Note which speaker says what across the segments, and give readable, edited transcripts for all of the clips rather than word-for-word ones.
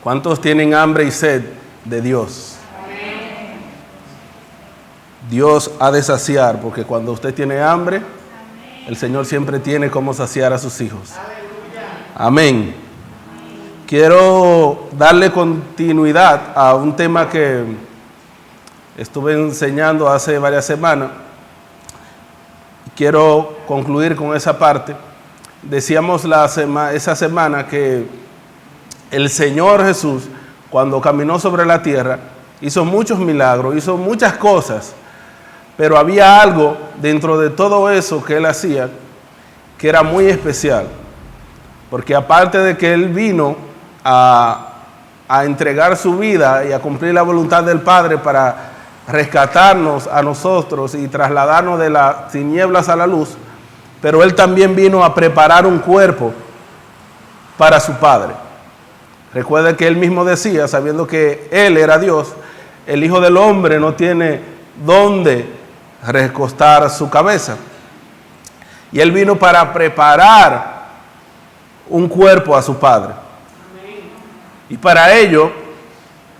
Speaker 1: ¿Cuántos tienen hambre y sed de Dios? Amén. Dios ha de saciar, porque cuando usted tiene hambre, amén, el Señor siempre tiene cómo saciar a sus hijos. Amén. Quiero darle continuidad a un tema que estuve enseñando hace varias semanas. Quiero concluir con esa parte. Decíamos esa semana que el Señor Jesús, cuando caminó sobre la tierra, hizo muchos milagros, hizo muchas cosas, pero había algo dentro de todo eso que Él hacía que era muy especial, porque aparte de que Él vino a entregar su vida y a cumplir la voluntad del Padre para rescatarnos a nosotros y trasladarnos de las tinieblas a la luz, pero Él también vino a preparar un cuerpo para su Padre. Recuerde que Él mismo decía, sabiendo que Él era Dios, el Hijo del Hombre no tiene dónde recostar su cabeza. Y Él vino para preparar un cuerpo a su Padre. Y para ello,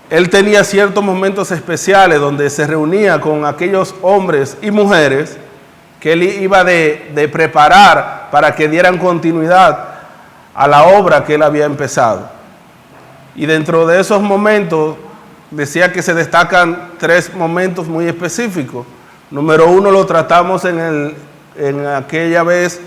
Speaker 1: Él tenía ciertos momentos especiales donde se reunía con aquellos hombres y mujeres que Él iba de preparar para que dieran continuidad a la obra que Él había empezado. Y dentro de esos momentos, decía que se destacan 3 momentos muy específicos. Número 1 lo tratamos en aquella vez,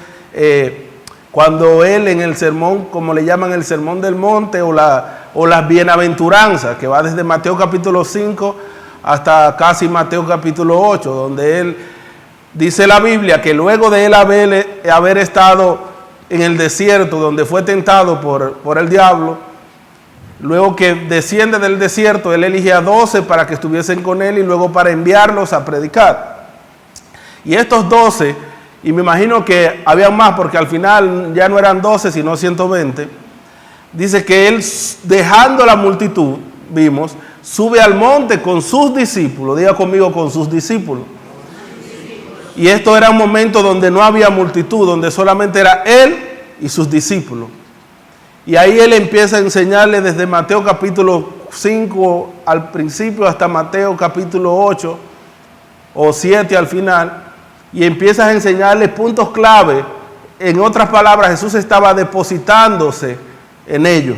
Speaker 1: cuando Él en el sermón, como le llaman el sermón del monte o las bienaventuranzas, que va desde Mateo capítulo 5 hasta casi Mateo capítulo 8, donde Él dice la Biblia que luego de Él haber estado en el desierto, donde fue tentado por el diablo, luego que desciende del desierto, Él elige a 12 para que estuviesen con Él y luego para enviarlos a predicar. Y estos 12, y me imagino que había más porque al final ya no eran 12 sino 120, dice que Él, dejando la multitud, vimos, sube al monte con sus discípulos. Diga conmigo, con sus discípulos. Y esto era un momento donde no había multitud, donde solamente era Él y sus discípulos. Y ahí Él empieza a enseñarle desde Mateo capítulo 5 al principio hasta Mateo capítulo 8 o 7 al final. Y empieza a enseñarle puntos clave. En otras palabras, Jesús estaba depositándose en ellos.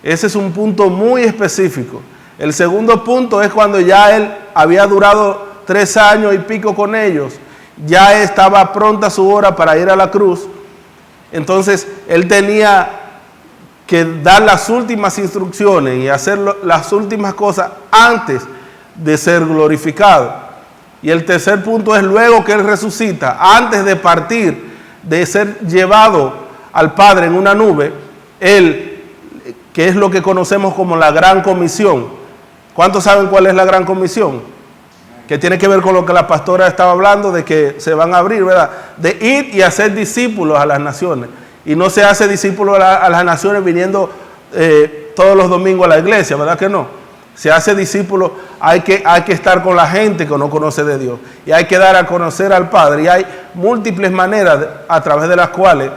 Speaker 1: Ese es un punto muy específico. El segundo punto es cuando ya Él había durado 3 años y pico con ellos. Ya estaba pronta su hora para ir a la cruz. Entonces, Él tenía que dar las últimas instrucciones y hacer las últimas cosas antes de ser glorificado. Y el tercer punto es luego que Él resucita, antes de partir, de ser llevado al Padre en una nube, Él, que es lo que conocemos como la Gran Comisión. ¿Cuántos saben cuál es la Gran Comisión? Que tiene que ver con lo que la pastora estaba hablando, de que se van a abrir, ¿verdad? De ir y hacer discípulos a las naciones. Y no se hace discípulos a las naciones viniendo todos los domingos a la iglesia, ¿verdad que no? Se hace discípulos, hay que estar con la gente que no conoce de Dios. Y hay que dar a conocer al Padre. Y hay múltiples maneras a través de las cuales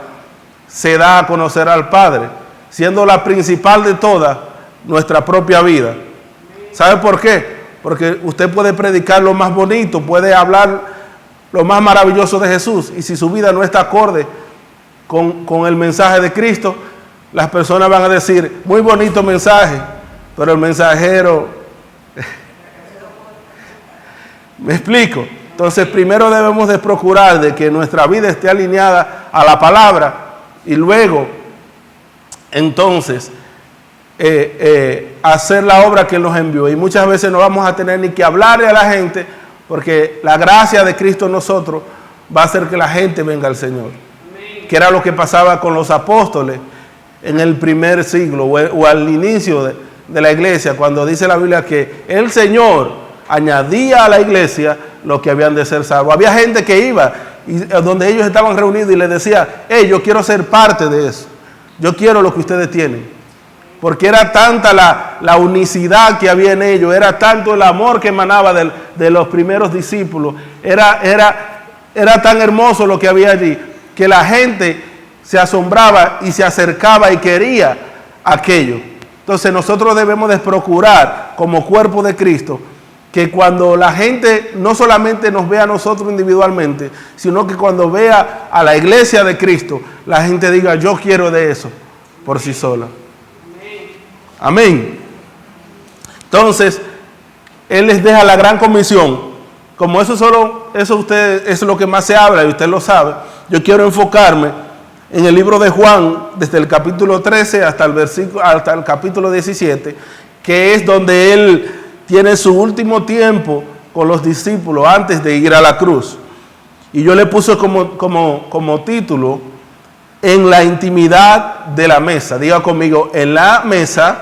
Speaker 1: se da a conocer al Padre, siendo la principal de todas nuestra propia vida. ¿Sabe por qué? Porque usted puede predicar lo más bonito, puede hablar lo más maravilloso de Jesús, y si su vida no está acorde con el mensaje de Cristo, las personas van a decir, muy bonito mensaje, pero el mensajero... ¿Me explico? Entonces, primero debemos de procurar de que nuestra vida esté alineada a la palabra, y luego, entonces, hacer la obra que Él nos envió. Y muchas veces no vamos a tener ni que hablarle a la gente, porque la gracia de Cristo en nosotros va a hacer que la gente venga al Señor. Amén. Que era lo que pasaba con los apóstoles en el primer siglo o al inicio de la iglesia, cuando dice la Biblia que el Señor añadía a la iglesia los que habían de ser salvos. Había gente que iba y donde ellos estaban reunidos y les decía, hey, yo quiero ser parte de eso, yo quiero lo que ustedes tienen. Porque era tanta la unicidad que había en ellos, era tanto el amor que emanaba de los primeros discípulos, era tan hermoso lo que había allí, que la gente se asombraba y se acercaba y quería aquello. Entonces nosotros debemos de procurar como cuerpo de Cristo que cuando la gente no solamente nos vea a nosotros individualmente, sino que cuando vea a la iglesia de Cristo, la gente diga, yo quiero de eso por sí sola. Amén. Entonces, Él les deja la gran comisión. Como eso usted es lo que más se habla y usted lo sabe, yo quiero enfocarme en el libro de Juan, desde el capítulo 13 hasta el capítulo 17, que es donde Él tiene su último tiempo con los discípulos antes de ir a la cruz. Y yo le puse como título, en la intimidad de la mesa. Diga conmigo, en la mesa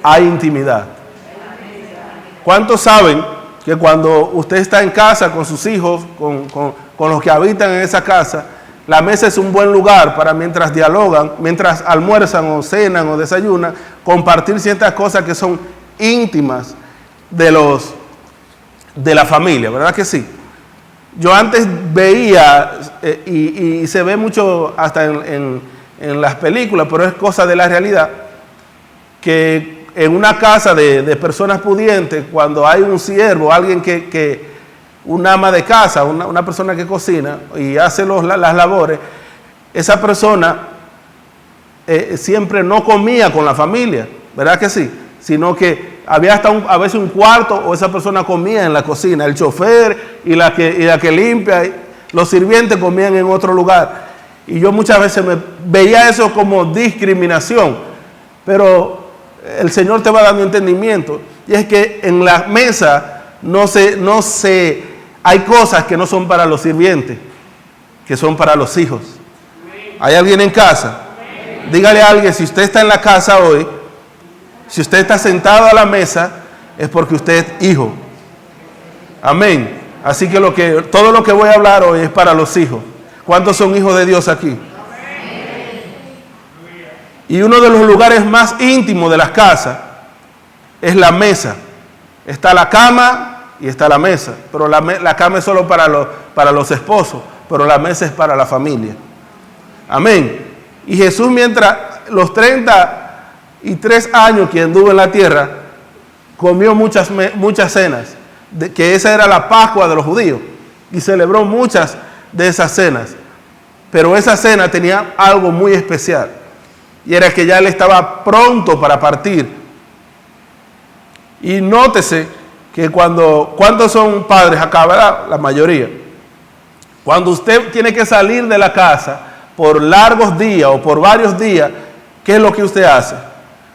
Speaker 1: hay intimidad. ¿Cuántos saben que cuando usted está en casa con sus hijos, con los que habitan en esa casa, la mesa es un buen lugar para mientras dialogan, mientras almuerzan o cenan o desayunan, compartir ciertas cosas que son íntimas de la familia, ¿verdad que sí? Yo antes veía, y se ve mucho hasta en las películas, pero es cosa de la realidad, que en una casa de personas pudientes, cuando hay un siervo, alguien una ama de casa, una persona que cocina y hace las labores, esa persona siempre no comía con la familia, ¿verdad que sí? Sino que había hasta a veces un cuarto o esa persona comía en la cocina, el chofer y la que limpia, los sirvientes comían en otro lugar. Y yo muchas veces veía eso como discriminación, pero el Señor te va dando entendimiento. Y es que en la mesa hay cosas que no son para los sirvientes, que son para los hijos. ¿Hay alguien en casa? Dígale a alguien, si usted está en la casa hoy, si usted está sentado a la mesa, es porque usted es hijo. Amén. Así que todo lo que voy a hablar hoy es para los hijos. ¿Cuántos son hijos de Dios aquí? Y uno de los lugares más íntimos de las casas es la mesa. Está la cama y está la mesa. Pero la cama es solo para los esposos, pero la mesa es para la familia. Amén. Y Jesús, mientras los 33 años que anduvo en la tierra, comió muchas cenas, que esa era la Pascua de los judíos, y celebró muchas de esas cenas. Pero esa cena tenía algo muy especial, y era que ya él estaba pronto para partir. Y nótese que ¿cuántos son padres acá, verdad? La mayoría. Cuando usted tiene que salir de la casa por largos días o por varios días, ¿qué es lo que usted hace?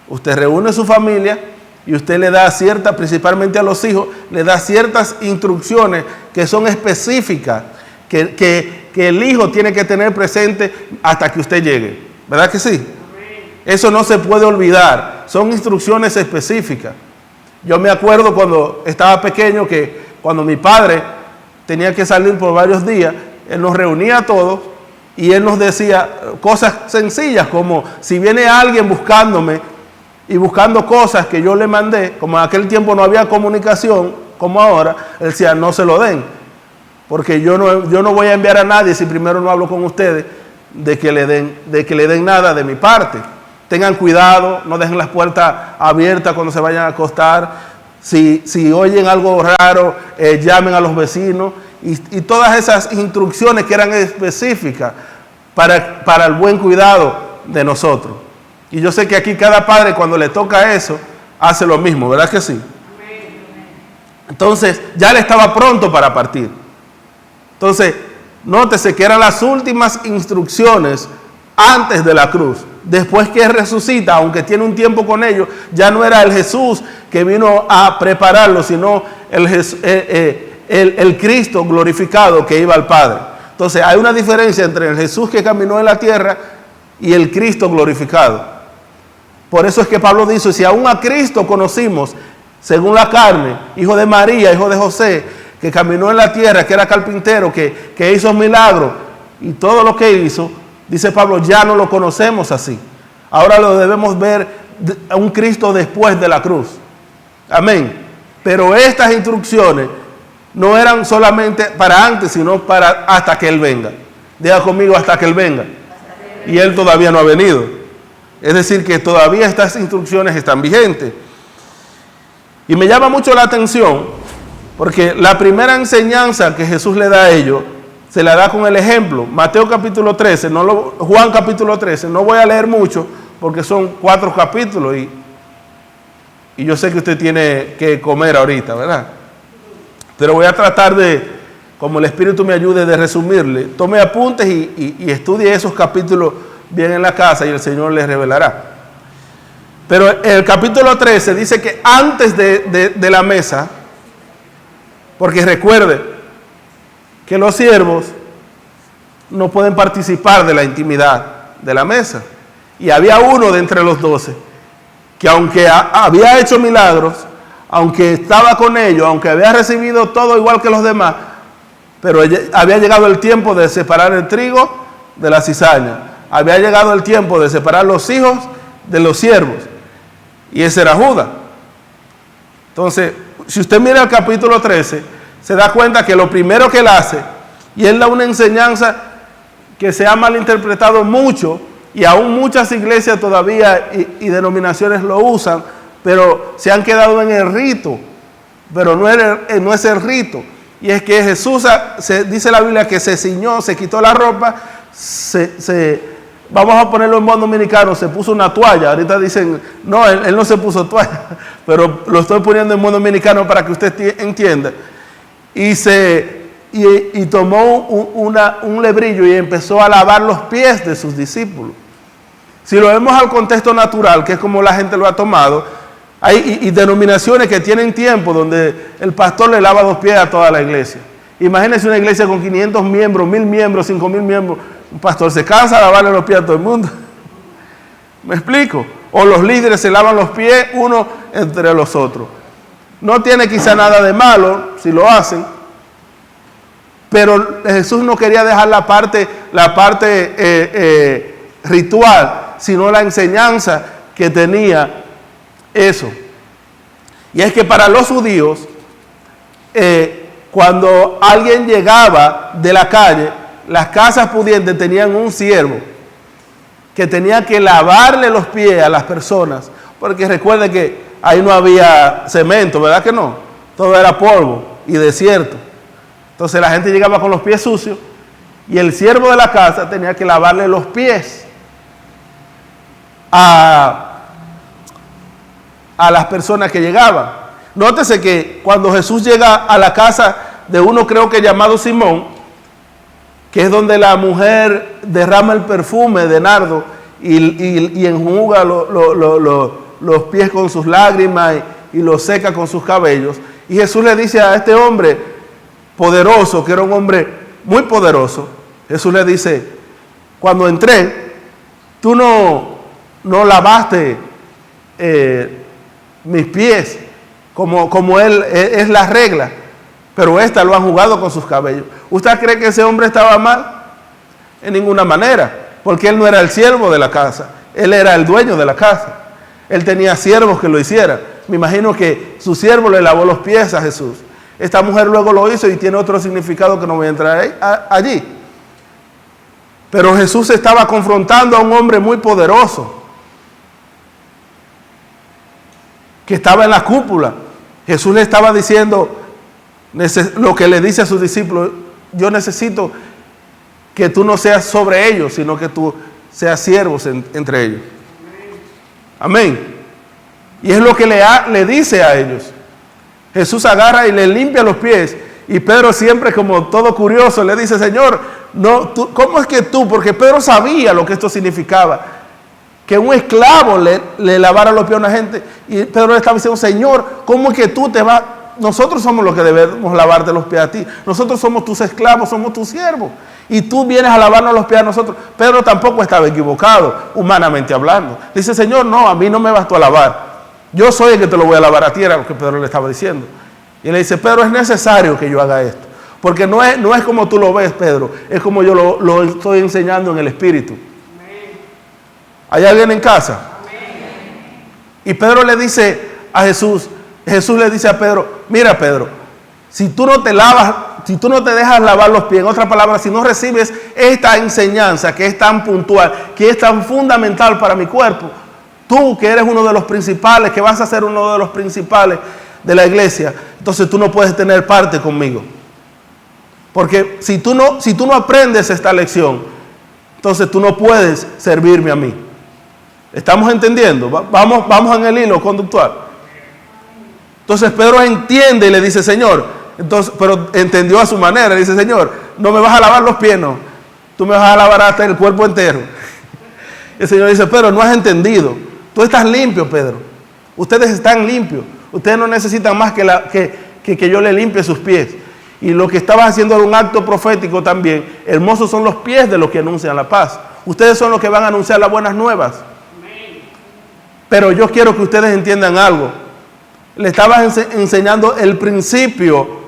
Speaker 1: Usted reúne a su familia y usted le da principalmente a los hijos, le da ciertas instrucciones que son específicas, que el hijo tiene que tener presente hasta que usted llegue. ¿Verdad que sí? Eso no se puede olvidar, son instrucciones específicas. Yo me acuerdo cuando estaba pequeño que cuando mi padre tenía que salir por varios días, él nos reunía a todos y él nos decía cosas sencillas como si viene alguien buscándome y buscando cosas que yo le mandé, como en aquel tiempo no había comunicación como ahora, él decía no se lo den, porque yo no voy a enviar a nadie si primero no hablo con ustedes de que le den nada de mi parte. Tengan cuidado, no dejen las puertas abiertas cuando se vayan a acostar. Si oyen algo raro, llamen a los vecinos. Y todas esas instrucciones que eran específicas para el buen cuidado de nosotros. Y yo sé que aquí cada padre cuando le toca eso, hace lo mismo, ¿verdad que sí? Entonces, ya él estaba pronto para partir. Entonces, nótese que eran las últimas instrucciones antes de la cruz. Después que él resucita, aunque tiene un tiempo con ellos, ya no era el Jesús que vino a prepararlo, sino el Cristo glorificado que iba al Padre. Entonces hay una diferencia entre el Jesús que caminó en la tierra y el Cristo glorificado. Por eso es que Pablo dice, si aún a Cristo conocimos según la carne, hijo de María, hijo de José, que caminó en la tierra, que era carpintero, que hizo milagros y todo lo que hizo, dice Pablo, ya no lo conocemos así. Ahora lo debemos ver a un Cristo después de la cruz. Amén. Pero estas instrucciones no eran solamente para antes, sino para hasta que Él venga. Diga conmigo, hasta que Él venga. Y Él todavía no ha venido. Es decir, que todavía estas instrucciones están vigentes. Y me llama mucho la atención, porque la primera enseñanza que Jesús le da a ellos, se la da con el ejemplo. Mateo capítulo 13, Juan capítulo 13, no voy a leer mucho, porque son 4 capítulos, y yo sé que usted tiene que comer ahorita, ¿verdad? Pero voy a tratar de, como el Espíritu me ayude, de resumirle. Tome apuntes y estudie esos capítulos bien en la casa y el Señor les revelará. Pero el capítulo 13 dice que antes de la mesa, porque recuerde que los siervos no pueden participar de la intimidad de la mesa. Y había uno de entre los 12 que, aunque había hecho milagros, aunque estaba con ellos, aunque había recibido todo igual que los demás, pero había llegado el tiempo de separar el trigo de la cizaña. Había llegado el tiempo de separar los hijos de los siervos. Y ese era Judas. Entonces, si usted mira el capítulo 13, se da cuenta que lo primero que él hace, y él da una enseñanza que se ha malinterpretado mucho, y aún muchas iglesias todavía y denominaciones lo usan, pero se han quedado en el rito, pero no es el rito. Y es que Jesús, dice la Biblia, que se ciñó, se quitó la ropa, vamos a ponerlo en buen dominicano, se puso una toalla. Ahorita dicen, no, él no se puso toalla, pero lo estoy poniendo en buen dominicano para que usted entienda. Y tomó un lebrillo y empezó a lavar los pies de sus discípulos. Si lo vemos al contexto natural, que es como la gente lo ha tomado, hay denominaciones que tienen tiempo donde el pastor le lava los pies a toda la iglesia. Imagínense una iglesia con 500 miembros, 1000 miembros, 5000 miembros. Un pastor se cansa de lavarle los pies a todo el mundo. ¿Me explico? O los líderes se lavan los pies unos entre los otros. No tiene quizá nada de malo si lo hacen, pero Jesús no quería dejar la parte ritual, sino la enseñanza que tenía eso. Y es que para los judíos, cuando alguien llegaba de la calle, las casas pudientes tenían un siervo que tenía que lavarle los pies a las personas, porque recuerden que ahí no había cemento, ¿verdad que no? Todo era polvo y desierto. Entonces la gente llegaba con los pies sucios y el siervo de la casa tenía que lavarle los pies a las personas que llegaban. Nótese que cuando Jesús llega a la casa de uno, creo que llamado Simón, que es donde la mujer derrama el perfume de nardo y enjuga los pies con sus lágrimas y los seca con sus cabellos. Y Jesús le dice a este hombre poderoso, que era un hombre muy poderoso, Jesús le dice, cuando entré, tú no lavaste mis pies como él es la regla, pero esta lo han jugado con sus cabellos. ¿Usted cree que ese hombre estaba mal? En ninguna manera, porque él no era el siervo de la casa, él era el dueño de la casa. Él tenía siervos que lo hicieran. Me imagino que su siervo le lavó los pies a Jesús. Esta mujer luego lo hizo y tiene otro significado que no voy a entrar allí. Pero Jesús estaba confrontando a un hombre muy poderoso, que estaba en la cúpula. Jesús le estaba diciendo lo que le dice a sus discípulos: yo necesito que tú no seas sobre ellos, sino que tú seas siervos entre ellos. Amén. Y es lo que le dice a ellos. Jesús agarra y le limpia los pies. Y Pedro, siempre como todo curioso, le dice: Señor, no, ¿cómo es que tú? Porque Pedro sabía lo que esto significaba, que un esclavo le lavara los pies a una gente. Y Pedro le estaba diciendo: Señor, ¿cómo es que tú te vas? Nosotros somos los que debemos lavarte los pies a ti. Nosotros somos tus esclavos, somos tus siervos. Y tú vienes a lavarnos los pies a nosotros. Pedro tampoco estaba equivocado, humanamente hablando. Dice: Señor, no, a mí no me bastó a lavar. Yo soy el que te lo voy a lavar a ti, era lo que Pedro le estaba diciendo. Y le dice: Pedro, es necesario que yo haga esto. Porque no es como tú lo ves, Pedro. Es como yo lo estoy enseñando en el Espíritu. ¿Hay alguien en casa? Y Pedro le dice a Jesús le dice a Pedro: mira, Pedro, Si tú no te lavas, si tú no te dejas lavar los pies, en otras palabras, si no recibes esta enseñanza que es tan puntual, que es tan fundamental para mi cuerpo, tú que eres uno de los principales, que vas a ser uno de los principales de la iglesia, entonces tú no puedes tener parte conmigo. Porque si tú no aprendes esta lección, entonces tú no puedes servirme a mí. ¿Estamos entendiendo? Vamos en el hilo conductual. Entonces Pedro entiende y le dice, Señor, pero entendió a su manera, dice, Señor, no me vas a lavar los pies, no, tú me vas a lavar hasta el cuerpo entero. El Señor dice, Pedro, no has entendido, tú estás limpio, Pedro, ustedes están limpios, ustedes no necesitan más que yo le limpie sus pies. Y lo que estabas haciendo era un acto profético también. Hermosos son los pies de los que anuncian la paz. Ustedes son los que van a anunciar las buenas nuevas. Pero yo quiero que ustedes entiendan algo. Le estabas enseñando el principio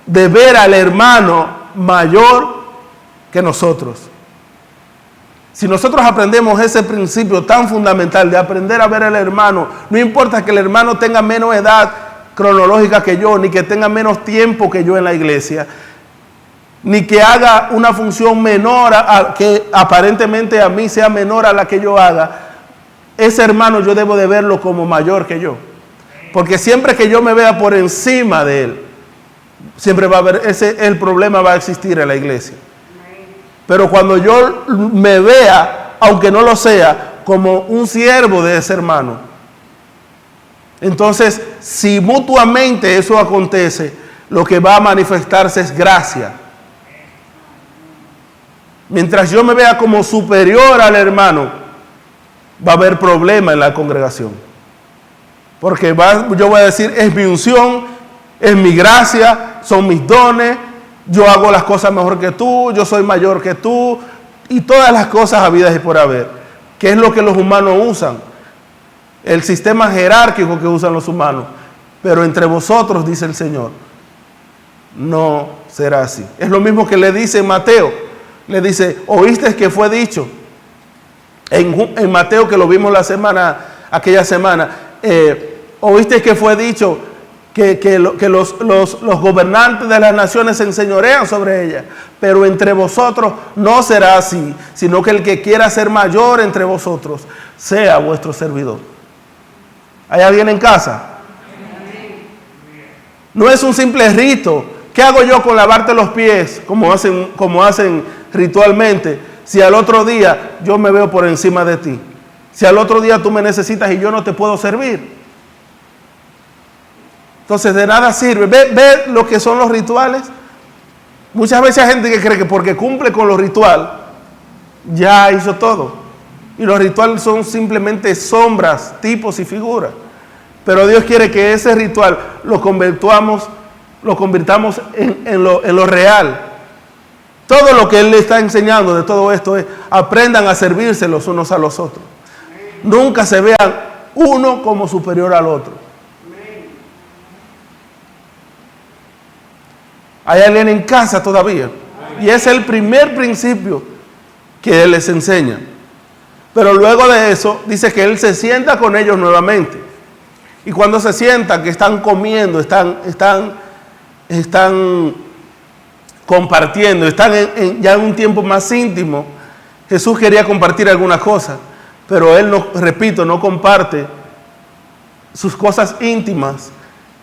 Speaker 1: de ver al hermano mayor que nosotros. Si nosotros aprendemos ese principio tan fundamental de aprender a ver al hermano, no importa que el hermano tenga menos edad cronológica que yo, ni que tenga menos tiempo que yo en la iglesia, ni que haga una función menor, que aparentemente a mí sea menor a la que yo haga, ese hermano yo debo de verlo como mayor que yo. Porque siempre que yo me vea por encima de él, siempre va a haber, el problema va a existir en la iglesia. Pero cuando yo me vea, aunque no lo sea, como un siervo de ese hermano, entonces si mutuamente eso acontece, lo que va a manifestarse es gracia. Mientras yo me vea como superior al hermano, va a haber problema en la congregación. Porque yo voy a decir, es mi unción, es mi gracia, son mis dones, yo hago las cosas mejor que tú, yo soy mayor que tú, y todas las cosas habidas y por haber, que es lo que los humanos usan, el sistema jerárquico que usan los humanos. Pero entre vosotros, dice el Señor, no será así. Es lo mismo que le dice Mateo, le dice, oíste que fue dicho, en Mateo, que lo vimos aquella semana, oíste que fue dicho que los gobernantes de las naciones se enseñorean sobre ellas, pero entre vosotros no será así, sino que el que quiera ser mayor entre vosotros sea vuestro servidor. ¿Hay alguien en casa? No es un simple rito. ¿Qué hago yo con lavarte los pies, como hacen ritualmente, si al otro día yo me veo por encima de ti? Si al otro día tú me necesitas y yo no te puedo servir. Entonces de nada sirve. ¿Ve lo que son los rituales? Muchas veces hay gente que cree que porque cumple con lo ritual, ya hizo todo. Y los rituales son simplemente sombras, tipos y figuras. Pero Dios quiere que ese ritual lo convirtamos en lo real. Todo lo que Él le está enseñando de todo esto es, aprendan a servirse los unos a los otros. Nunca se vean uno como superior al otro. Hay alguien en casa todavía. Y es el primer principio que Él les enseña. Pero luego de eso, dice que Él se sienta con ellos nuevamente. Y cuando se sientan, que están comiendo, están compartiendo, están ya en un tiempo más íntimo, Jesús quería compartir algunas cosas, pero Él, no comparte sus cosas íntimas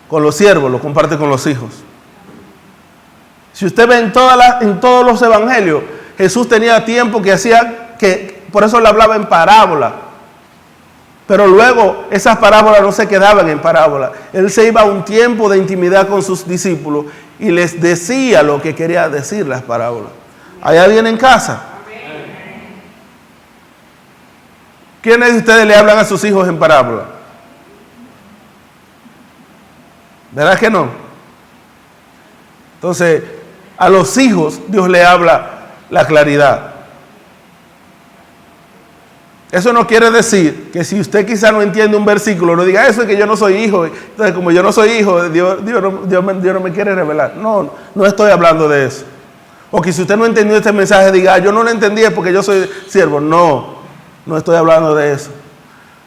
Speaker 1: con los siervos, lo comparte con los hijos. Si usted ve en todos los evangelios, Jesús tenía tiempo que por eso le hablaba en parábola. Pero luego esas parábolas no se quedaban en parábola. Él se iba a un tiempo de intimidad con sus discípulos y les decía lo que quería decir las parábolas. ¿Hay alguien en casa? ¿Quiénes de ustedes le hablan a sus hijos en parábola? ¿Verdad que no? Entonces, a los hijos Dios le habla la claridad. Eso no quiere decir que si usted quizá no entiende un versículo, no diga eso es que yo no soy hijo. Entonces, como yo no soy hijo, Dios no me quiere revelar. No estoy hablando de eso. O que si usted no entendió este mensaje, diga, yo no lo entendí porque yo soy siervo. No estoy hablando de eso.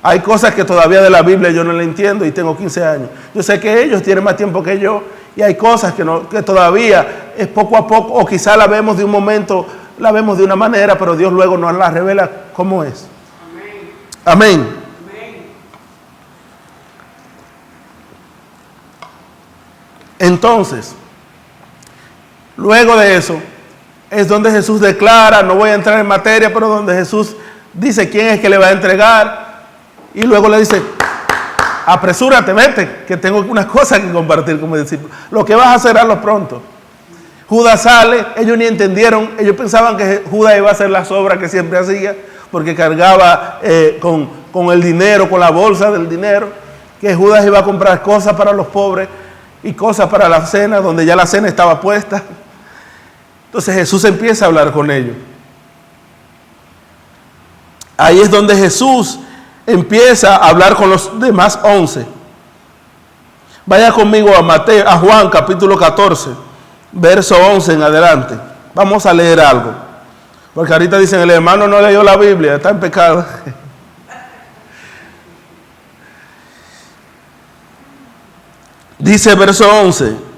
Speaker 1: Hay cosas que todavía de la Biblia yo no le entiendo y tengo 15 años. Yo sé que ellos tienen más tiempo que yo y hay cosas que todavía es poco a poco, o quizá la vemos de un momento, la vemos de una manera, pero Dios luego nos la revela cómo es. Amén. Amén. Entonces, luego de eso, es donde Jesús declara, no voy a entrar en materia, pero donde Jesús dice quién es que le va a entregar, y luego le dice, apresúrate, vete, que tengo unas cosas que compartir con mis discípulos. Lo que vas a hacer, hazlo pronto. Judas sale, ellos ni entendieron, ellos pensaban que Judas iba a hacer las obras que siempre hacía, porque cargaba con el dinero, con la bolsa del dinero, que Judas iba a comprar cosas para los pobres y cosas para la cena, donde ya la cena estaba puesta. Entonces Jesús empieza a hablar con ellos. Ahí es donde Jesús empieza a hablar con los demás 11. Vaya conmigo a Juan capítulo 14, verso 11 en adelante. Vamos a leer algo. Porque ahorita dicen, el hermano no leyó la Biblia, está en pecado. Dice verso 11.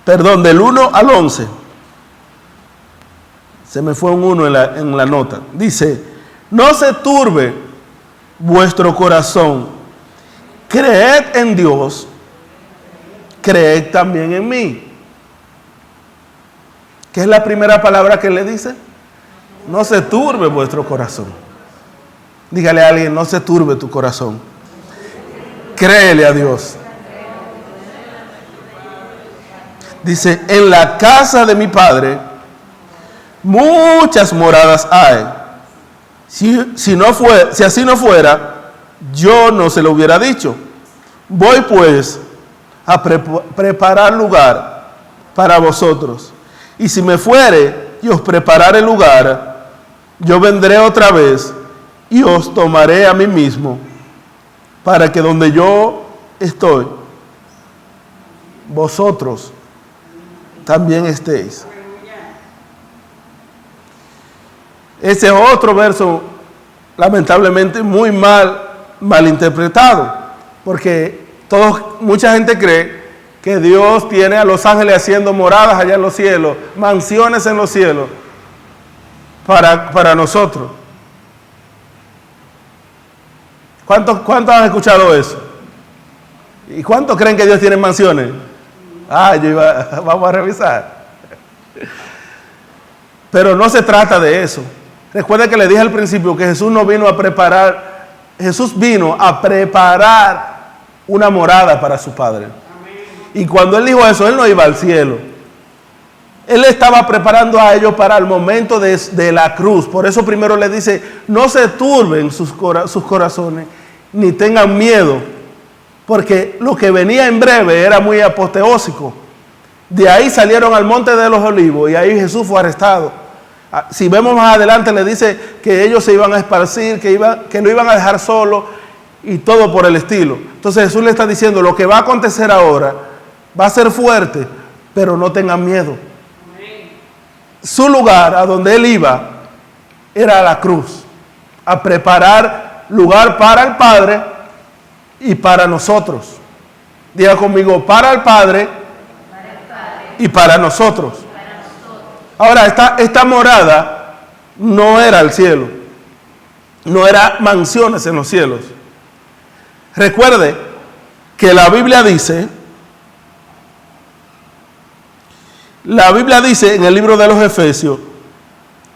Speaker 1: Perdón, del 1 al 11. Se me fue un 1 en la nota. Dice, no se turbe vuestro corazón. Creed en Dios, creed también en mí. ¿Qué es la primera palabra que le dice? No se turbe vuestro corazón. Dígale a alguien, no se turbe tu corazón. Créele a Dios. Dice, en la casa de mi Padre muchas moradas hay. Si así no fuera, yo no se lo hubiera dicho. Voy pues a preparar lugar para vosotros. Y si me fuere y os preparare el lugar, yo vendré otra vez y os tomaré a mí mismo, para que donde yo estoy, vosotros también estéis. Ese es otro verso, lamentablemente, muy mal interpretado, porque mucha gente cree que Dios tiene a los ángeles haciendo moradas allá en los cielos, mansiones en los cielos, para nosotros. ¿Cuántos han escuchado eso? ¿Y cuántos creen que Dios tiene mansiones? Vamos a revisar. Pero no se trata de eso. Recuerda que le dije al principio que Jesús no vino a preparar, Jesús vino a preparar una morada para su Padre. Y cuando Él dijo eso, Él no iba al cielo. Él estaba preparando a ellos para el momento de la cruz. Por eso primero le dice, no se turben sus corazones, ni tengan miedo. Porque lo que venía en breve era muy apoteósico. De ahí salieron al monte de los olivos y ahí Jesús fue arrestado. Si vemos más adelante, le dice que ellos se iban a esparcir, que lo iban a dejar solo y todo por el estilo. Entonces Jesús le está diciendo, lo que va a acontecer ahora va a ser fuerte, pero no tengan miedo. Su lugar, a donde Él iba, era la cruz, a preparar lugar para el Padre y para nosotros. Diga conmigo, para el Padre y para nosotros. Ahora, esta morada no era el cielo, no era mansiones en los cielos. Recuerde que la Biblia dice en el libro de los Efesios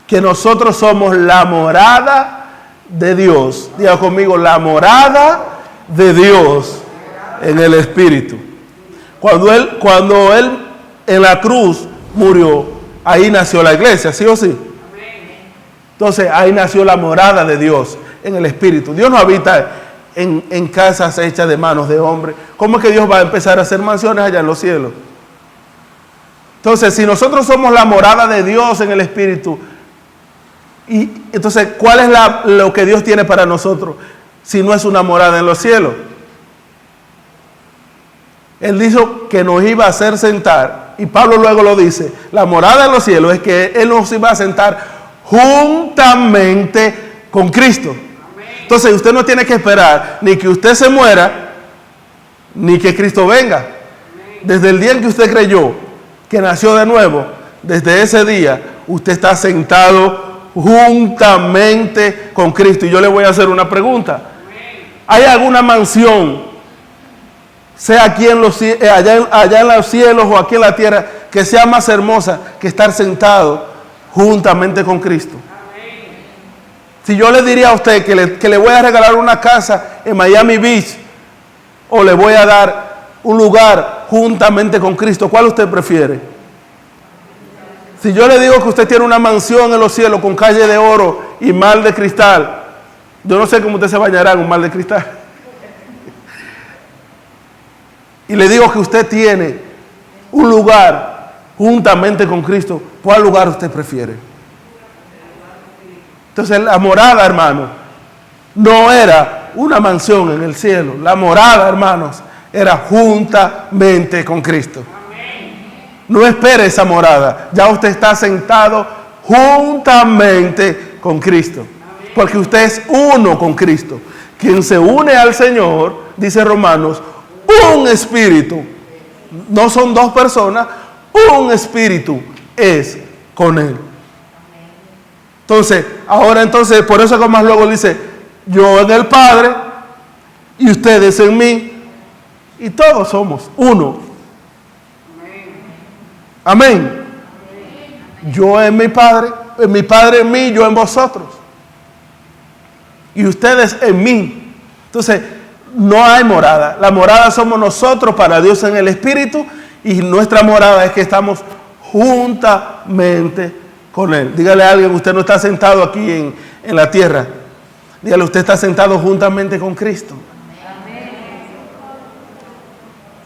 Speaker 1: que nosotros somos la morada de Dios. Diga conmigo, la morada de Dios en el Espíritu. Cuando él en la cruz murió, ahí nació la iglesia, ¿sí o sí? Entonces ahí nació la morada de Dios en el Espíritu. Dios no habita en casas hechas de manos de hombres. ¿Cómo es que Dios va a empezar a hacer mansiones allá en los cielos? Entonces, si nosotros somos la morada de Dios en el Espíritu, y entonces, ¿cuál es lo que Dios tiene para nosotros si no es una morada en los cielos? Él dijo que nos iba a hacer sentar, y Pablo luego lo dice, la morada en los cielos es que Él nos iba a sentar juntamente con Cristo. Entonces usted no tiene que esperar ni que usted se muera ni que Cristo venga. Desde el día en que usted creyó que nació de nuevo, desde ese día usted está sentado juntamente con Cristo. Y yo le voy a hacer una pregunta. ¿Hay alguna mansión, sea aquí allá en los cielos o aquí en la tierra, que sea más hermosa que estar sentado juntamente con Cristo? Si yo le diría a usted que le voy a regalar una casa en Miami Beach, o le voy a dar un lugar juntamente con Cristo, ¿cuál usted prefiere? Si yo le digo que usted tiene una mansión en los cielos con calle de oro y mar de cristal, yo no sé cómo usted se bañará en un mar de cristal. Y le digo que usted tiene un lugar juntamente con Cristo, ¿cuál lugar usted prefiere? Entonces la morada, hermano, no era una mansión en el cielo. La morada, hermanos, era juntamente con Cristo. No espere esa morada. Ya usted está sentado juntamente con Cristo. Porque usted es uno con Cristo. Quien se une al Señor, dice Romanos, un espíritu. No son dos personas, un espíritu es con Él. Entonces, por eso que más luego dice, yo en el Padre y ustedes en mí, y todos somos uno. Amén. Yo en mi Padre en mí, yo en vosotros. Y ustedes en mí. Entonces, no hay morada. La morada somos nosotros para Dios en el Espíritu, y nuestra morada es que estamos juntamente con Él. Dígale a alguien, usted no está sentado aquí en la tierra. Dígale, usted está sentado juntamente con Cristo.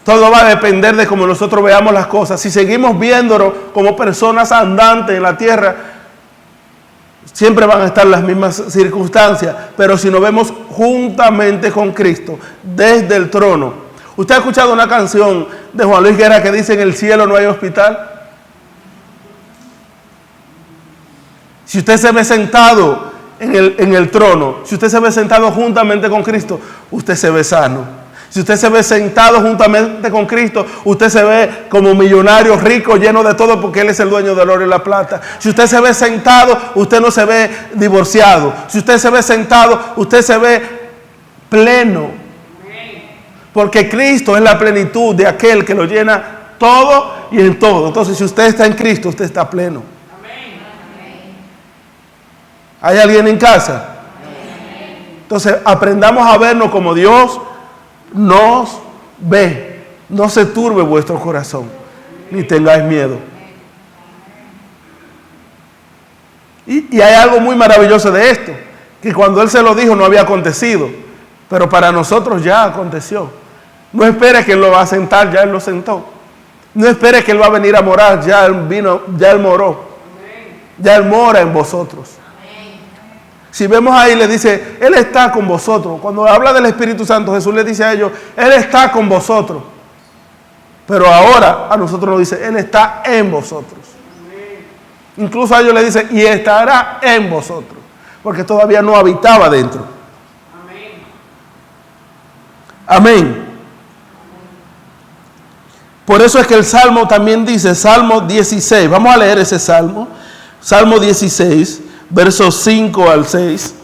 Speaker 1: Todo va a depender de cómo nosotros veamos las cosas. Si seguimos viéndonos como personas andantes en la tierra, siempre van a estar las mismas circunstancias. Pero si nos vemos juntamente con Cristo, desde el trono. ¿Usted ha escuchado una canción de Juan Luis Guerra que dice: en el cielo no hay hospital? Si usted se ve sentado en el trono, si usted se ve sentado juntamente con Cristo, usted se ve sano. Si usted se ve sentado juntamente con Cristo, usted se ve como millonario, rico, lleno de todo, porque Él es el dueño del oro y la plata. Si usted se ve sentado, usted no se ve divorciado. Si usted se ve sentado, usted se ve pleno. Porque Cristo es la plenitud de aquel que lo llena todo y en todo. Entonces, si usted está en Cristo, usted está pleno. ¿Hay alguien en casa? Entonces, aprendamos a vernos como Dios nos ve. No se turbe vuestro corazón, ni tengáis miedo. Y hay algo muy maravilloso de esto, que cuando Él se lo dijo no había acontecido, pero para nosotros ya aconteció. No espere que Él lo va a sentar, ya Él lo sentó. No espere que Él va a venir a morar, ya Él vino, ya Él moró. Ya Él mora en vosotros. Si vemos ahí, le dice, Él está con vosotros. Cuando habla del Espíritu Santo, Jesús le dice a ellos, Él está con vosotros. Pero ahora a nosotros nos dice, Él está en vosotros. Incluso a ellos le dice, y estará en vosotros. Porque todavía no habitaba dentro. Amén. Por eso es que el Salmo también dice, Salmo 16. Vamos a leer ese Salmo. Salmo 16. Versos 5 al 6.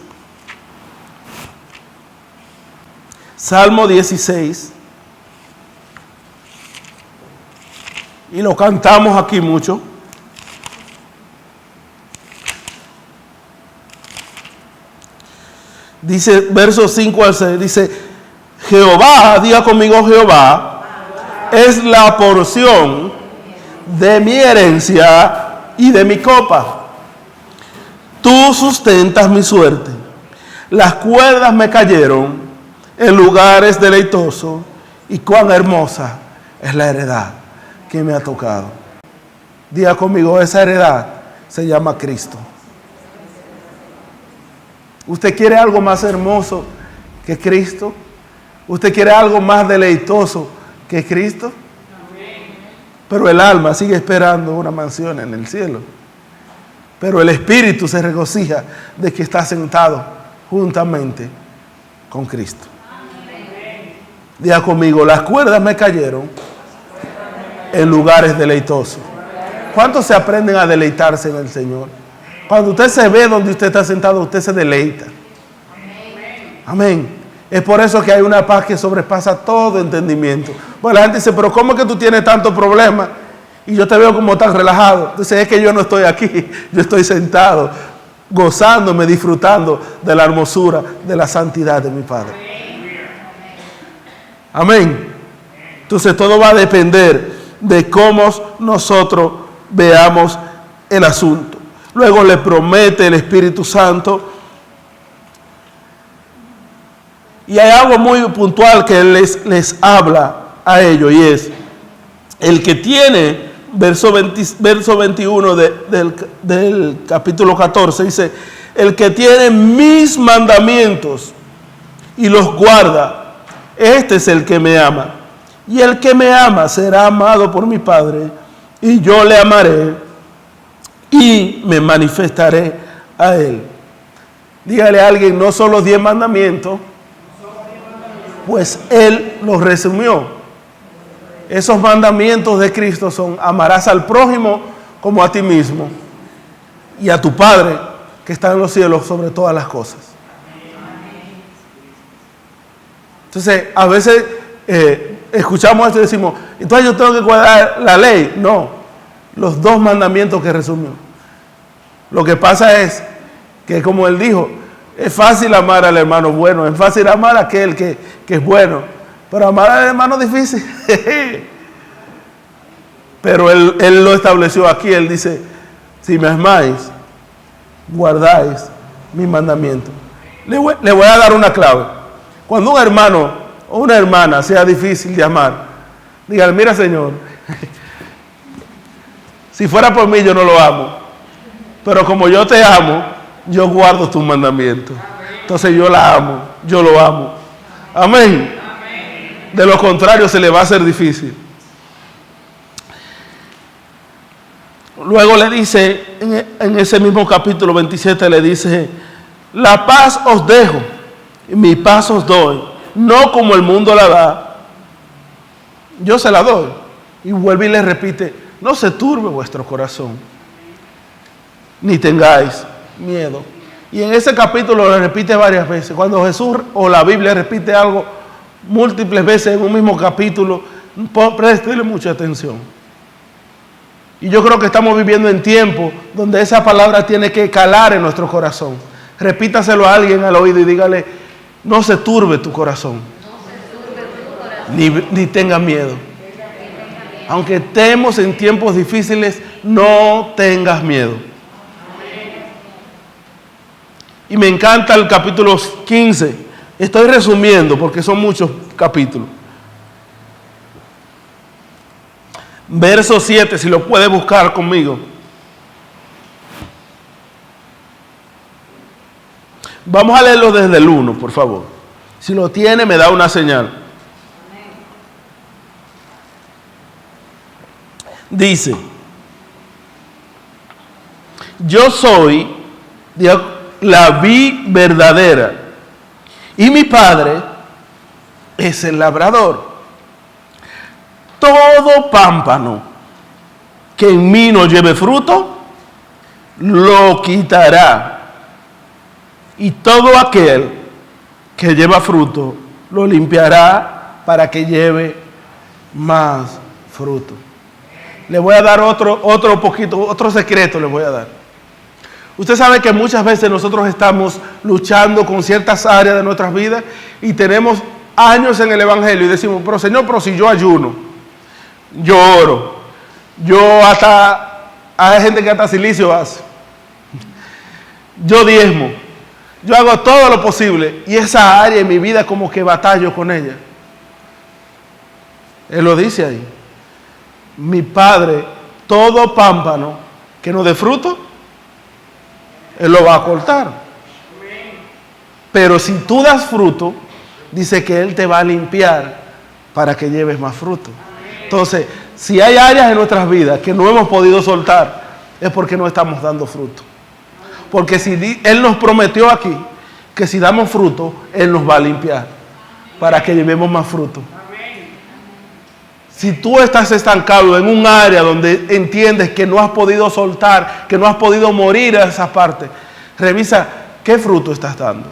Speaker 1: Salmo 16. Y lo cantamos aquí mucho. Dice, versos 5 al 6. Dice, Jehová, diga conmigo, Jehová, es la porción de mi herencia y de mi copa. Tú sustentas mi suerte. Las cuerdas me cayeron en lugares deleitosos, y cuán hermosa es la heredad que me ha tocado. Diga conmigo, esa heredad se llama Cristo. ¿Usted quiere algo más hermoso que Cristo? ¿Usted quiere algo más deleitoso que Cristo? Pero el alma sigue esperando una mansión en el cielo. Pero el espíritu se regocija de que está sentado juntamente con Cristo. Diga conmigo, las cuerdas me cayeron en lugares deleitosos. ¿Cuántos se aprenden a deleitarse en el Señor? Cuando usted se ve donde usted está sentado, usted se deleita. Amén. Es por eso que hay una paz que sobrepasa todo entendimiento. Bueno, la gente dice, pero ¿cómo es que tú tienes tantos problemas? Y yo te veo como tan relajado. Entonces es que yo no estoy aquí, yo estoy sentado, gozándome, disfrutando de la hermosura, de la santidad de mi Padre. Amén. Entonces todo va a depender de cómo nosotros veamos el asunto. Luego le promete el Espíritu Santo. Y hay algo muy puntual que Él les habla a ellos, y es el que tiene, verso 21 del capítulo 14, dice, el que tiene mis mandamientos y los guarda, este es el que me ama. Y el que me ama será amado por mi Padre, y yo le amaré y me manifestaré a él. Dígale a alguien, no son los 10 mandamientos, pues Él los resumió. Esos mandamientos de Cristo son: amarás al prójimo como a ti mismo, y a tu Padre que está en los cielos sobre todas las cosas. Entonces, a veces escuchamos esto y decimos, entonces yo tengo que guardar la ley. No, los 2 mandamientos que resumió. Lo que pasa es que, como Él dijo, es fácil amar al hermano bueno, es fácil amar a aquel que es bueno, pero amar al hermano es difícil. Pero él lo estableció aquí. Él dice, si me amáis, guardáis mis mandamientos. Le voy a dar una clave. Cuando un hermano o una hermana sea difícil de amar, dígale, mira Señor, si fuera por mí yo no lo amo, pero como yo te amo, yo guardo tus mandamientos. Entonces yo la amo, yo lo amo. Amén. De lo contrario se le va a hacer difícil. Luego le dice, en ese mismo capítulo 27, le dice, la paz os dejo, mi paz os doy, no como el mundo la da, yo se la doy. Y vuelve y le repite, no se turbe vuestro corazón, ni tengáis miedo. Y en ese capítulo lo repite varias veces. Cuando Jesús o la Biblia repite algo múltiples veces en un mismo capítulo, préstele mucha atención. Y yo creo que estamos viviendo en tiempos donde esa palabra tiene que calar en nuestro corazón. Repítaselo a alguien al oído y dígale, no se turbe tu corazón, ni tenga miedo. Aunque estemos en tiempos difíciles, no tengas miedo. Y me encanta el capítulo 15. Estoy resumiendo porque son muchos capítulos. Verso 7, si lo puede buscar conmigo. Vamos a leerlo desde el 1, por favor. Si lo tiene, me da una señal. Dice, yo soy la vid verdadera, y mi Padre es el labrador. Todo pámpano que en mí no lleve fruto, lo quitará. Y todo aquel que lleva fruto, lo limpiará para que lleve más fruto. Le voy a dar otro secreto le voy a dar. Usted sabe que muchas veces nosotros estamos luchando con ciertas áreas de nuestras vidas y tenemos años en el Evangelio y decimos, pero Señor, pero si yo ayuno, yo oro, hay gente que hasta silicio hace, yo diezmo, yo hago todo lo posible, y esa área en mi vida como que batallo con ella. Él lo dice ahí, mi Padre, todo pámpano que no dé fruto, Él lo va a cortar. Pero si tú das fruto, dice que Él te va a limpiar para que lleves más fruto. Entonces, si hay áreas en nuestras vidas que no hemos podido soltar, es porque no estamos dando fruto. Porque si Él nos prometió aquí que si damos fruto, Él nos va a limpiar. para que llevemos más fruto. Si tú estás estancado en un área donde entiendes que no has podido soltar, que no has podido morir a esa parte, revisa qué fruto estás dando.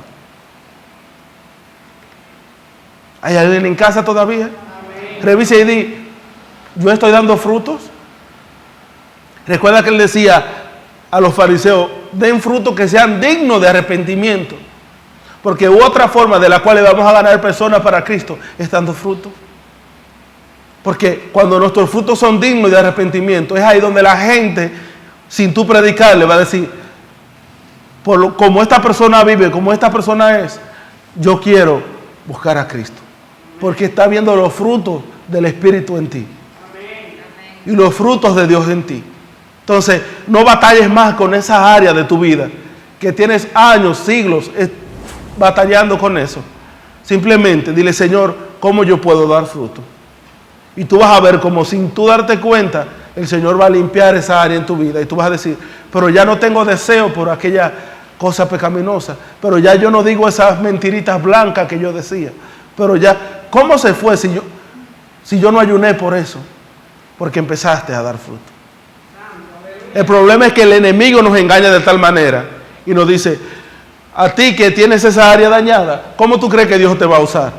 Speaker 1: ¿Hay alguien en casa todavía? Revisa y di, ¿yo estoy dando frutos? Recuerda que él decía a los fariseos, den frutos que sean dignos de arrepentimiento. Porque otra forma de la cual le vamos a ganar personas para Cristo es dando frutos. Porque cuando nuestros frutos son dignos de arrepentimiento, es ahí donde la gente, sin tú predicarle, va a decir, como esta persona vive, como esta persona es, yo quiero buscar a Cristo. Porque está viendo los frutos del Espíritu en ti. Y los frutos de Dios en ti. Entonces, no batalles más con esa área de tu vida, que tienes años, siglos batallando con eso. Simplemente dile, Señor, ¿cómo yo puedo dar fruto? Y tú vas a ver como sin tú darte cuenta, el Señor va a limpiar esa área en tu vida. Y tú vas a decir, pero ya no tengo deseo por aquella cosa pecaminosa. Pero ya yo no digo esas mentiritas blancas que yo decía. Pero ya, ¿cómo se fue si yo no ayuné por eso? Porque empezaste a dar fruto. El problema es que el enemigo nos engaña de tal manera y nos dice, a ti que tienes esa área dañada, ¿cómo tú crees que Dios te va a usar?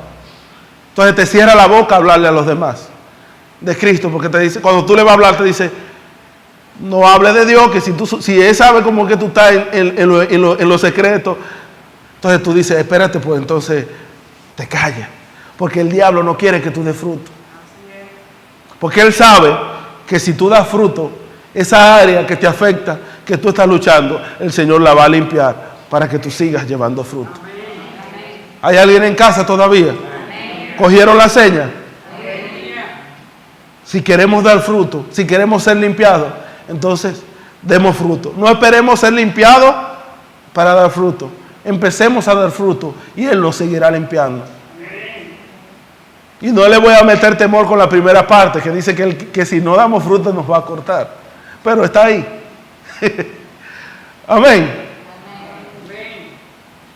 Speaker 1: Entonces te cierra la boca a hablarle a los demás de Cristo, porque te dice, cuando tú le vas a hablar, te dice, no hable de Dios, que si Él sabe como que tú estás en lo secreto, entonces tú dices, espérate, pues entonces te callas, porque el diablo no quiere que tú des fruto. Porque él sabe que si tú das fruto, esa área que te afecta, que tú estás luchando, el Señor la va a limpiar para que tú sigas llevando fruto. ¿Hay alguien en casa todavía? ¿Cogieron la seña? Si queremos dar fruto, si queremos ser limpiados, entonces demos fruto. No esperemos ser limpiados para dar fruto. Empecemos a dar fruto y Él nos seguirá limpiando. Y no le voy a meter temor con la primera parte, que dice que si no damos fruto nos va a cortar. Pero está ahí. Amén.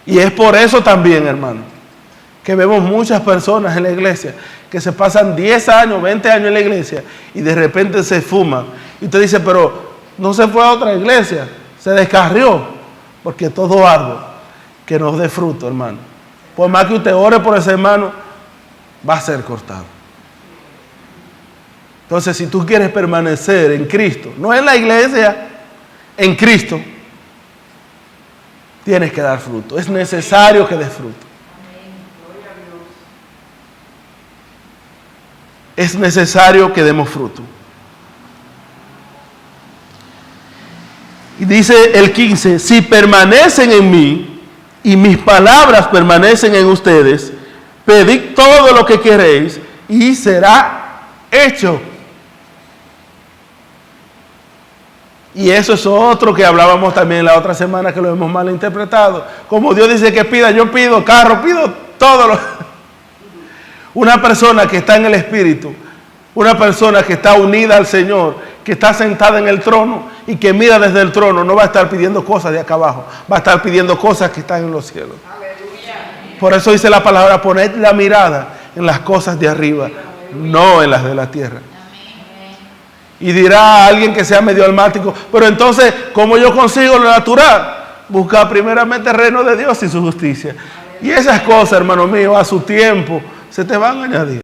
Speaker 1: Y es por eso también, hermano, que vemos muchas personas en la iglesia que se pasan 10 años, 20 años en la iglesia y de repente se fuman. Y usted dice, pero no se fue a otra iglesia, se descarrió. Porque todo árbol que nos dé fruto, hermano, por más que usted ore por ese hermano, va a ser cortado. Entonces, si tú quieres permanecer en Cristo, no en la iglesia, en Cristo, tienes que dar fruto. Es necesario que des fruto. Es necesario que demos fruto. Y dice el 15, si permanecen en mí y mis palabras permanecen en ustedes, pedid todo lo que queréis y será hecho. Y eso es otro que hablábamos también la otra semana, que lo hemos malinterpretado. Como Dios dice que pida, yo pido carro, pido todo. Una persona que está en el Espíritu, una persona que está unida al Señor, que está sentada en el trono y que mira desde el trono, no va a estar pidiendo cosas de acá abajo, va a estar pidiendo cosas que están en los cielos. Por eso dice la palabra, poned la mirada en las cosas de arriba, no en las de la tierra. Y dirá a alguien que sea medio almático, pero entonces, ¿cómo yo consigo lo natural? Busca primeramente el reino de Dios y su justicia. Y esas cosas, hermano mío, a su tiempo se te van a añadir.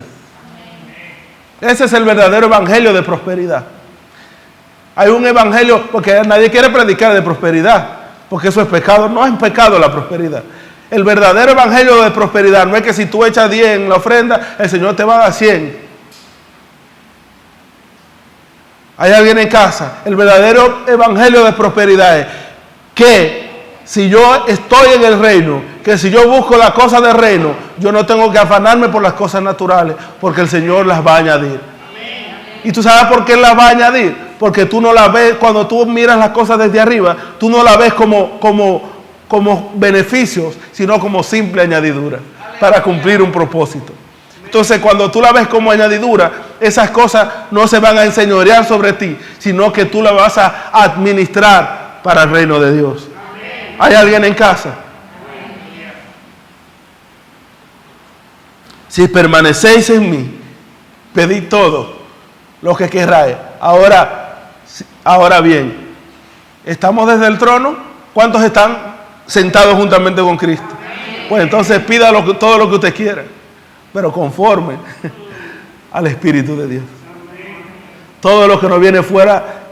Speaker 1: Ese es el verdadero evangelio de prosperidad. Hay un evangelio, porque nadie quiere predicar de prosperidad, porque eso es pecado. No es pecado la prosperidad. El verdadero evangelio de prosperidad no es que si tú echas 10 en la ofrenda, el Señor te va a dar 100. ¿Hay alguien en casa? El verdadero evangelio de prosperidad es que si yo estoy en el reino, que si yo busco las cosas del reino, yo no tengo que afanarme por las cosas naturales, porque el Señor las va a añadir. ¿Y tú sabes por qué Él las va a añadir? Porque tú no las ves, cuando tú miras las cosas desde arriba, tú no las ves como beneficios, sino como simple añadidura para cumplir un propósito. Entonces, cuando tú la ves como añadidura, esas cosas no se van a enseñorear sobre ti, sino que tú las vas a administrar para el reino de Dios. ¿Hay alguien en casa? Si permanecéis en mí, pedid todo lo que queráis. Ahora bien, ¿estamos desde el trono? ¿Cuántos están sentados juntamente con Cristo? Pues entonces pida todo lo que usted quiera, pero conforme al Espíritu de Dios. Todo lo que nos viene fuera,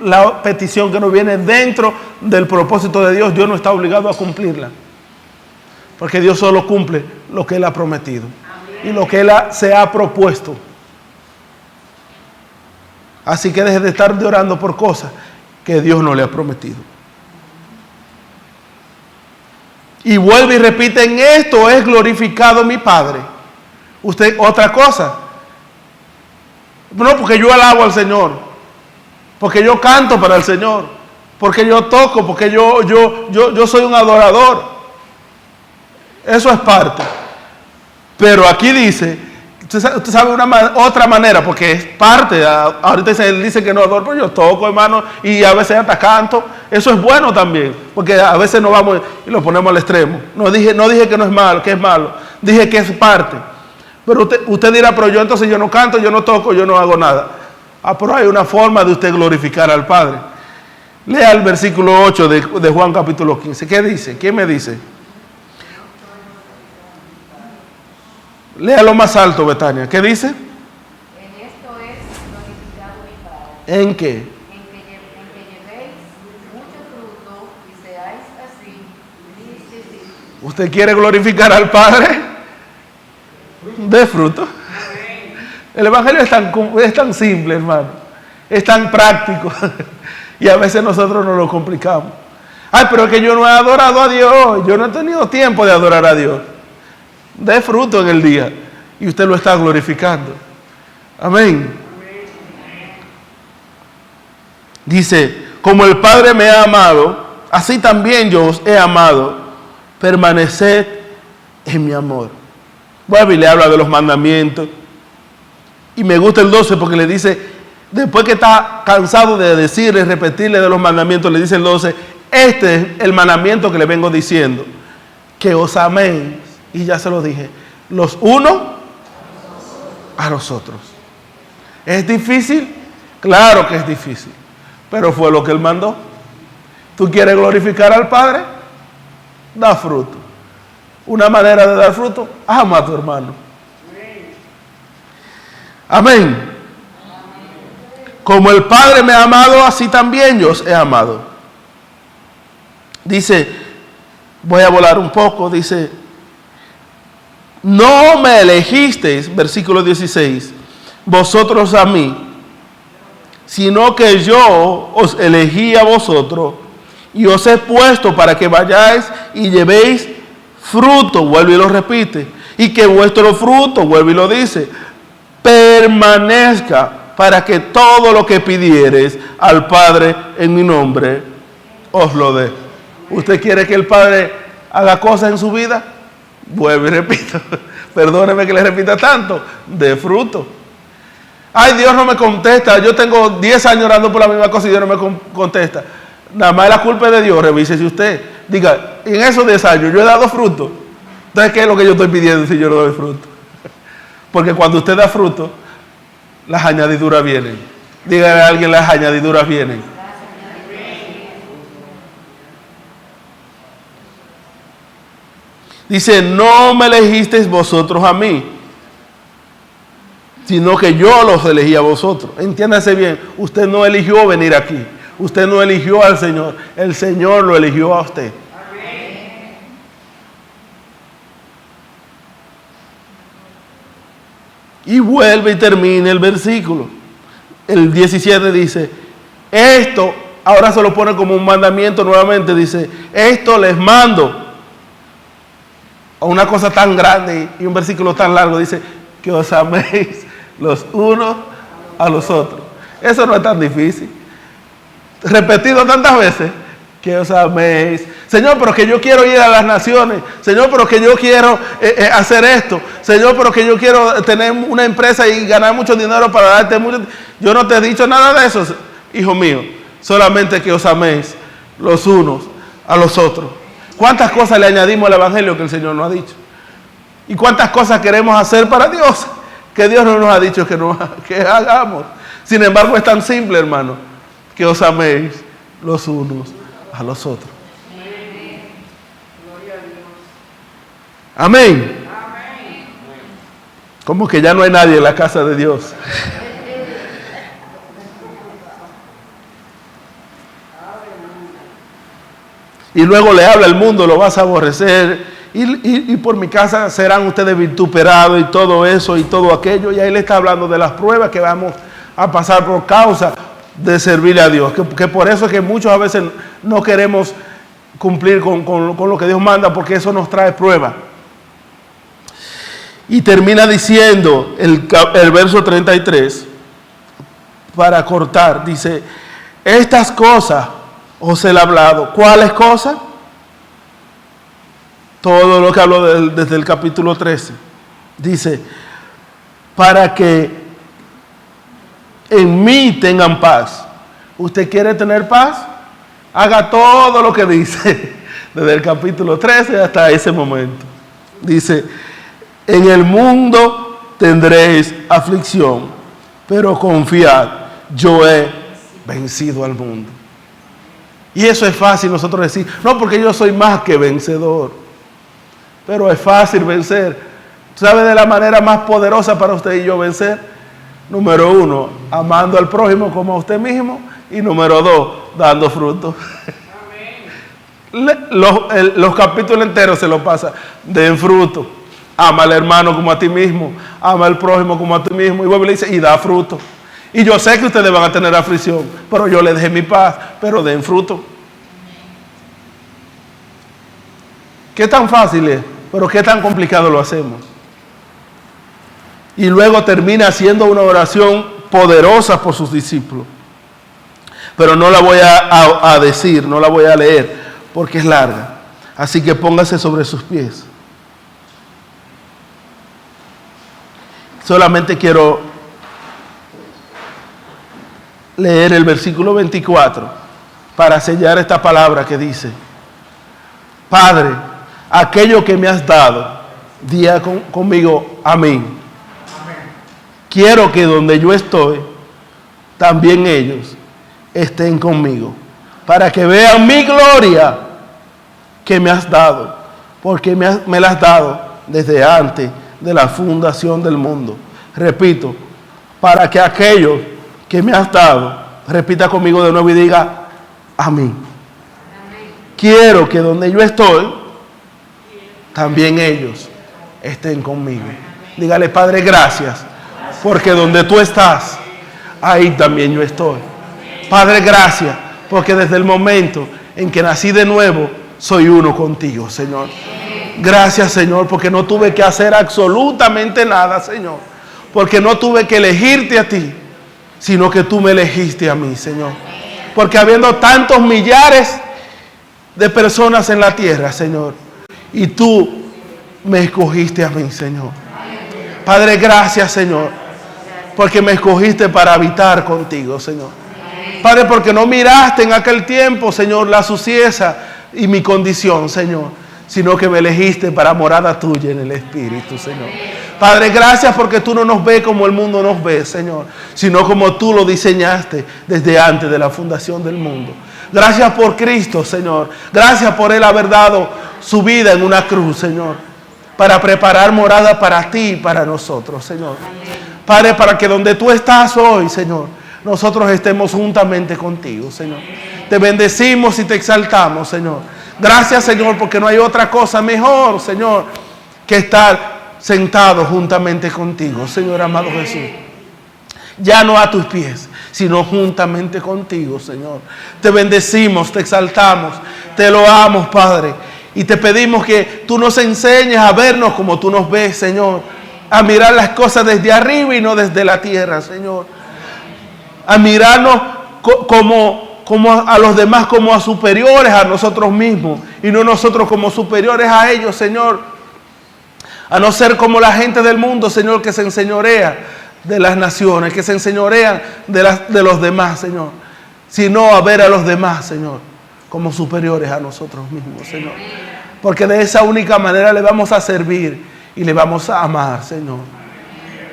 Speaker 1: la petición que nos viene dentro del propósito de Dios, Dios no está obligado a cumplirla. Porque Dios solo cumple lo que Él ha prometido y lo que Él se ha propuesto. Así que deje de estar orando por cosas que Dios no le ha prometido. Y vuelve y repite: en esto es glorificado mi Padre. Usted, otra cosa. No, porque yo alabo al Señor, porque yo canto para el Señor, porque yo toco, porque yo soy un adorador. Eso es parte. Pero aquí dice, usted sabe otra manera, porque es parte. Ahorita él dice que no adoro, pero yo toco, hermano, y a veces hasta canto. Eso es bueno también, porque a veces nos vamos y lo ponemos al extremo. No dije que no es malo, que es malo. Dije que es parte. Pero usted dirá: pero yo entonces yo no canto, yo no toco, yo no hago nada. Pero hay una forma de usted glorificar al Padre. Lea el versículo 8 de Juan capítulo 15. ¿Qué dice? ¿Quién me dice? Lea lo más alto, Betania. ¿Qué dice?
Speaker 2: En esto es glorificado mi Padre.
Speaker 1: ¿En qué?
Speaker 2: En que llevéis mucho fruto y seáis así mis discípulos.
Speaker 1: ¿Usted quiere glorificar al Padre? De fruto. El Evangelio es tan simple, hermano. Es tan práctico. Y a veces nosotros nos lo complicamos. Ay, pero es que yo no he adorado a Dios. Yo no he tenido tiempo de adorar a Dios. De fruto en el día. Y usted lo está glorificando. Amén. Dice: como el Padre me ha amado, así también yo os he amado. Permaneced en mi amor. Bueno, y le habla de los mandamientos. Y me gusta el 12 porque le dice, después que está cansado de decirle, repetirle de los mandamientos, le dice el 12: este es el mandamiento que le vengo diciendo, que os améis. Y ya se lo dije, los unos a los otros. ¿Es difícil? Claro que es difícil, pero fue lo que Él mandó. ¿Tú quieres glorificar al Padre? Da fruto. Una manera de dar fruto: ama a tu hermano. Amén. Como el Padre me ha amado, así también yo os he amado. Dice, voy a volar un poco, dice: no me elegisteis, versículo 16, vosotros a mí, sino que yo os elegí a vosotros y os he puesto para que vayáis y llevéis fruto, vuelve y lo repite, y que vuestro fruto, vuelve y lo dice, permanezca, para que todo lo que pidiereis al Padre en mi nombre os lo dé. ¿Usted quiere que el Padre haga cosas en su vida? Vuelve y repito, perdóneme que le repita tanto, de fruto. Ay, Dios no me contesta, yo tengo 10 años orando por la misma cosa y Dios no me contesta. Nada más la culpa es de Dios. Revísese usted. Diga, en esos 10 años yo he dado fruto. Entonces, ¿qué es lo que yo estoy pidiendo si yo no doy fruto? Porque cuando usted da fruto, las añadiduras vienen. Dígale a alguien: las añadiduras vienen. Dice: no me elegisteis vosotros a mí, sino que yo los elegí a vosotros. Entiéndase bien, usted no eligió venir aquí. Usted no eligió al Señor, el Señor lo eligió a usted. Amén. Y vuelve y termina el versículo. El 17 dice: esto, ahora se lo pone como un mandamiento nuevamente, dice: esto les mando. A una cosa tan grande y un versículo tan largo, dice: que os améis los unos a los otros. Eso no es tan difícil. Repetido tantas veces, que os améis. Señor, pero que yo quiero ir a las naciones. Señor, pero que yo quiero hacer esto. Señor, pero que yo quiero tener una empresa y ganar mucho dinero para darte mucho. Yo no te he dicho nada de eso, hijo mío. Solamente que os améis los unos a los otros. ¿Cuántas cosas le añadimos al Evangelio que el Señor no ha dicho? ¿Y cuántas cosas queremos hacer para Dios que Dios no nos ha dicho que hagamos? Sin embargo, es tan simple, hermano, que os améis los unos a los otros. Amén. Como que ya no hay nadie en la casa de Dios. Y luego le habla al mundo, lo vas a aborrecer. Y por mi casa serán ustedes vituperados y todo eso y todo aquello. Y ahí le está hablando de las pruebas que vamos a pasar por causa de servirle a Dios. Que por eso es que muchos a veces no queremos cumplir con lo que Dios manda, porque eso nos trae pruebas. Y termina diciendo el verso 33, para cortar, dice, estas cosas os he hablado. ¿Cuáles cosas? Todo lo que habló desde el capítulo 13. Dice, para que en mí tengan paz. ¿Usted quiere tener paz? Haga todo lo que dice desde el capítulo 13 hasta ese momento. Dice, en el mundo tendréis aflicción, pero confiad, yo he vencido al mundo. Y eso es fácil nosotros decir, no, porque yo soy más que vencedor. Pero es fácil vencer. ¿Sabe de la manera más poderosa para usted y yo vencer? Número 1, amando al prójimo como a usted mismo. Y número 2, dando fruto. Los capítulos enteros se los pasa. Den fruto. Ama al hermano como a ti mismo. Ama al prójimo como a ti mismo. Y vuelve y le dice, y da fruto. Y yo sé que ustedes van a tener aflicción, pero yo les dejé mi paz, pero den fruto. ¿Qué tan fácil es? Pero qué tan complicado lo hacemos. Y luego termina haciendo una oración poderosa por sus discípulos. Pero no la voy a decir, no la voy a leer, porque es larga. Así que póngase sobre sus pies. Solamente quiero leer el versículo 24 para sellar esta palabra que dice, Padre, aquello que me has dado, diga conmigo, amén. Quiero que donde yo estoy, también ellos estén conmigo, para que vean mi gloria que me has dado, porque me la has dado desde antes de la fundación del mundo. Repito, para que aquellos que me has dado, repita conmigo de nuevo y diga, amén. Quiero que donde yo estoy, también ellos estén conmigo. Dígale, Padre, gracias, porque donde tú estás, ahí también yo estoy. Padre, gracias, porque desde el momento en que nací de nuevo, soy uno contigo, Señor. Gracias, Señor, porque no tuve que hacer absolutamente nada, Señor. Porque no tuve que elegirte a ti, sino que tú me elegiste a mí, Señor. Porque habiendo tantos millares de personas en la tierra, Señor, y tú me escogiste a mí, Señor. Padre, gracias, Señor, porque me escogiste para habitar contigo, Señor. Padre, porque no miraste en aquel tiempo, Señor, la suciedad y mi condición, Señor, sino que me elegiste para morada tuya en el Espíritu, Señor. Padre, gracias porque tú no nos ves como el mundo nos ve, Señor, sino como tú lo diseñaste desde antes de la fundación del mundo. Gracias por Cristo, Señor. Gracias por Él haber dado su vida en una cruz, Señor, para preparar morada para ti y para nosotros, Señor. Padre, para que donde tú estás hoy, Señor, nosotros estemos juntamente contigo, Señor. Te bendecimos y te exaltamos, Señor. Gracias, Señor, porque no hay otra cosa mejor, Señor, que estar sentado juntamente contigo, Señor amado Jesús. Ya no a tus pies, sino juntamente contigo, Señor. Te bendecimos, te exaltamos, te loamos, Padre. Y te pedimos que tú nos enseñes a vernos como tú nos ves, Señor. A mirar las cosas desde arriba y no desde la tierra, Señor. A mirarnos como a los demás, como a superiores a nosotros mismos. Y no nosotros como superiores a ellos, Señor. A no ser como la gente del mundo, Señor, que se enseñorea de las naciones, que se enseñorean de los demás, Señor. Sino a ver a los demás, Señor, como superiores a nosotros mismos, Señor. Porque de esa única manera le vamos a servir y le vamos a amar, Señor.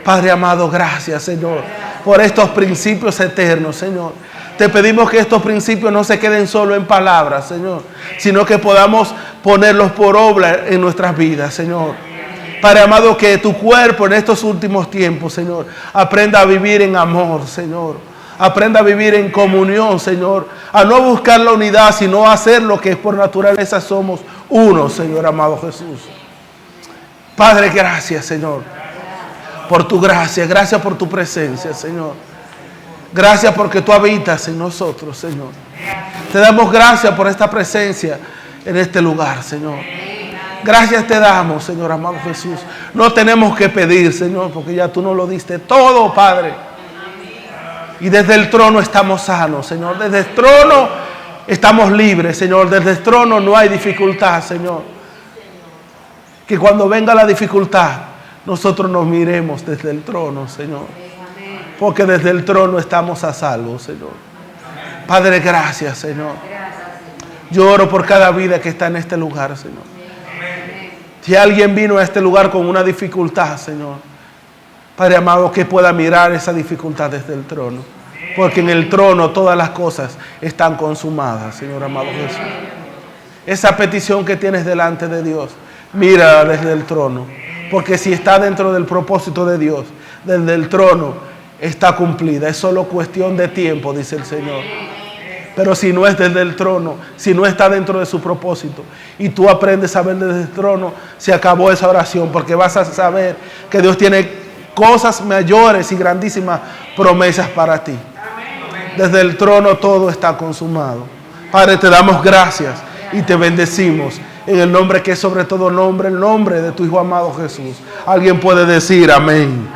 Speaker 1: Padre amado, gracias, Señor, por estos principios eternos, Señor. Te pedimos que estos principios no se queden solo en palabras, Señor, sino que podamos ponerlos por obra en nuestras vidas, Señor. Padre amado, que tu cuerpo en estos últimos tiempos, Señor, aprenda a vivir en amor, Señor. Aprenda a vivir en comunión, Señor. A no buscar la unidad, sino a hacer lo que por naturaleza somos uno, Señor amado Jesús. Padre, gracias, Señor, por tu gracia. Gracias por tu presencia, Señor. Gracias porque tú habitas en nosotros, Señor. Te damos gracias por esta presencia en este lugar, Señor. Gracias te damos, Señor amado Jesús. No tenemos que pedir, Señor, porque ya tú nos lo diste todo, Padre. Y desde el trono estamos sanos, Señor. Desde el trono estamos libres, Señor. Desde el trono no hay dificultad, Señor. Que cuando venga la dificultad, nosotros nos miremos desde el trono, Señor. Porque desde el trono estamos a salvo, Señor. Padre, gracias, Señor. Yo oro por cada vida que está en este lugar, Señor. Si alguien vino a este lugar con una dificultad, Señor, Padre amado, que pueda mirar esa dificultad desde el trono. Porque en el trono todas las cosas están consumadas, Señor amado Jesús. Esa petición que tienes delante de Dios, mírala desde el trono. Porque si está dentro del propósito de Dios, desde el trono está cumplida. Es solo cuestión de tiempo, dice el Señor. Pero si no es desde el trono, si no está dentro de su propósito, y tú aprendes a ver desde el trono, se acabó esa oración, porque vas a saber que Dios tiene cosas mayores y grandísimas promesas para ti. Desde el trono todo está consumado. Padre, te damos gracias y te bendecimos en el nombre que es sobre todo nombre, el nombre de tu Hijo amado Jesús. Alguien puede decir amén.